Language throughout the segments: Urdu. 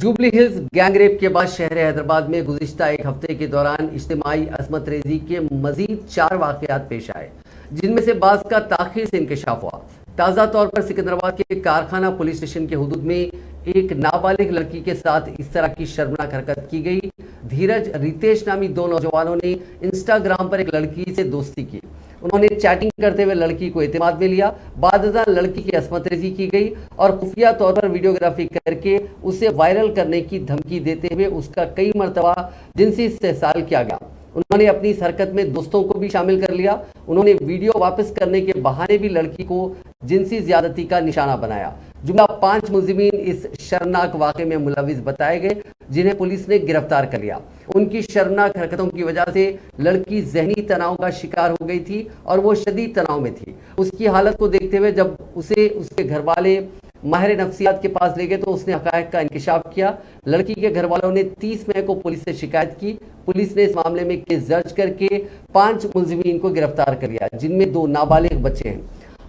جوبلی ہلز گینگ ریپ کے بعد شہر حیدرآباد میں گزشتہ ایک ہفتے کے دوران اجتماعی عصمت ریزی کے مزید 4 واقعات پیش آئے، جن میں سے بعض کا تاخیر سے انکشاف ہوا۔ تازہ طور پر سکندرآباد کے کارخانہ پولیس اسٹیشن کے حدود میں ایک نابالغ لڑکی کے ساتھ اس طرح کی شرمناک حرکت کی گئی۔ دھیرج ریتیش نامی 2 نوجوانوں نے انسٹاگرام پر ایک لڑکی سے دوستی کی۔ انہوں نے چیٹنگ کرتے ہوئے لڑکی کو اعتماد میں لیا۔ بعد ازاں لڑکی کی عصمت ریزی کی گئی اور خفیہ طور پر ویڈیوگرافی کر کے اسے وائرل کرنے کی دھمکی دیتے ہوئے اس کا کئی مرتبہ جنسی استحصال کیا گیا۔ انہوں نے اپنی اس حرکت میں دوستوں کو بھی شامل کر لیا۔ انہوں نے ویڈیو واپس کرنے کے بہانے بھی لڑکی کو جنسی زیادتی کا نشانہ بنایا۔ جملہ 5 ملزمین اس شرمناک واقعے میں ملوث بتائے گئے، جنہیں پولیس نے گرفتار کر لیا۔ ان کی شرمناک حرکتوں کی وجہ سے لڑکی ذہنی تناؤ کا شکار ہو گئی تھی اور وہ شدید تناؤ میں تھی۔ اس کی حالت کو دیکھتے ہوئے جب اسے اس کے گھر والے ماہر نفسیات کے پاس لے گئے تو اس نے حقائق کا انکشاف کیا۔ لڑکی کے گھر والوں نے 30 مئی کو پولیس سے شکایت کی۔ پولیس نے اس معاملے میں کیس درج کر کے 5 ملزمین کو گرفتار کر لیا، جن میں 2 نابالغ بچے ہیں۔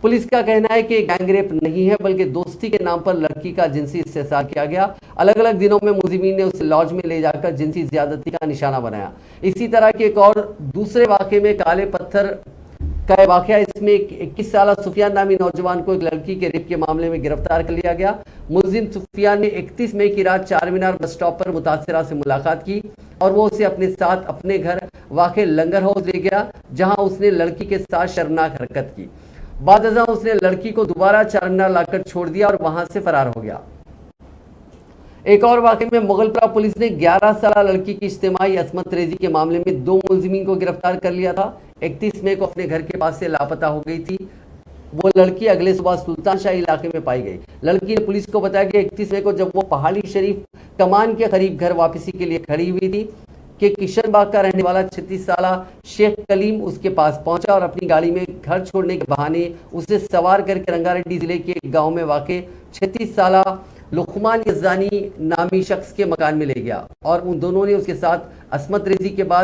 پولیس کا کہنا ہے کہ گینگ ریپ نہیں ہے بلکہ دوستی کے نام پر لڑکی کا جنسی استحصال کیا گیا۔ الگ الگ دنوں میں ملزمین نے اسے لاج میں لے جا کر جنسی زیادتی کا نشانہ بنایا۔ اسی طرح کے ایک اور دوسرے واقعے میں کالے پتھر کا واقعہ، اس میں 21 سالہ سفیان نامی نوجوان کو ایک لڑکی کے ریپ کے معاملے میں گرفتار کر لیا گیا۔ ملزم سفیان نے 31 مئی کی رات چار مینار بس اسٹاپ پر متاثرہ سے ملاقات کی اور وہ اسے اپنے ساتھ اپنے گھر واقع لنگر ہاؤس لے گیا، جہاں اس نے لڑکی کے ساتھ شرمناک حرکت کی۔ بعد ازاں اس نے لڑکی کو دوبارہ چار مینار لا کر چھوڑ دیا اور وہاں سے فرار ہو گیا۔ ایک اور واقعے میں مغلپورہ پولیس نے 11 سالہ لڑکی کی اجتماعی عصمت ریزی کے معاملے میں 2 ملزمین کو گرفتار کر لیا تھا۔ 31 مئی کو اپنے گھر کے پاس سے لاپتہ ہو گئی تھی۔ وہ لڑکی اگلے صبح سلطان شاہی علاقے میں پائی گئی۔ لڑکی نے پولیس کو بتایا کہ 31 مئی کو جب وہ پہاڑی شریف کمان کے قریب گھر واپسی کے لیے کھڑی ہوئی تھی کہ کشن باغ کا رہنے والا 36 سالہ شیخ کلیم اس کے پاس پہنچا اور اپنی گاڑی میں گھر چھوڑنے کے بہانے اسے سوار کر کے رنگاریڈی ضلع کے ایک گاؤں میں واقع 36 سالہ لقمان یزدانی نامی شخص کے مکان میں لے گیا اور ان دونوں نے اس کے ساتھ عصمت ریزی کے بعد